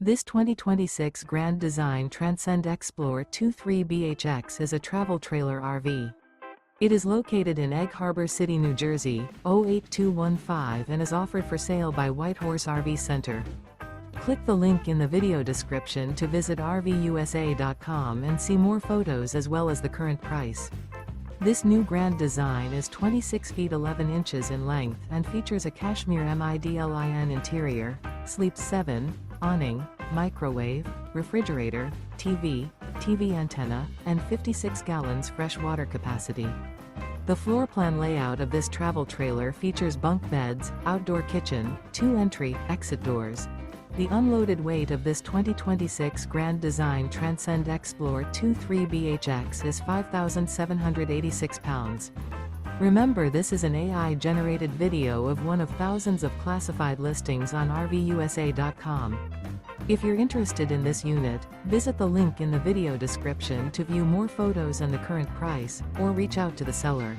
This 2026 Grand Design Transcend Xplor 23BHX is a travel trailer RV. It is located in Egg Harbor City, New Jersey, 08215 and is offered for sale by Whitehorse RV Center. Click the link in the video description to visit RVUSA.com and see more photos as well as the current price. This new Grand Design is 26 feet 11 inches in length and features a CASHMERE MIDLIN interior, sleeps 7, awning, microwave, refrigerator, TV antenna, and 56 gallons fresh water capacity. The floor plan layout of this travel trailer features bunk beds, outdoor kitchen, 2 entry, exit doors. The unloaded weight of this 2026 Grand Design Transcend Xplor 23BHX is 5,786 pounds. Remember, this is an AI-generated video of one of thousands of classified listings on RVUSA.com. If you're interested in this unit, visit the link in the video description to view more photos and the current price, or reach out to the seller.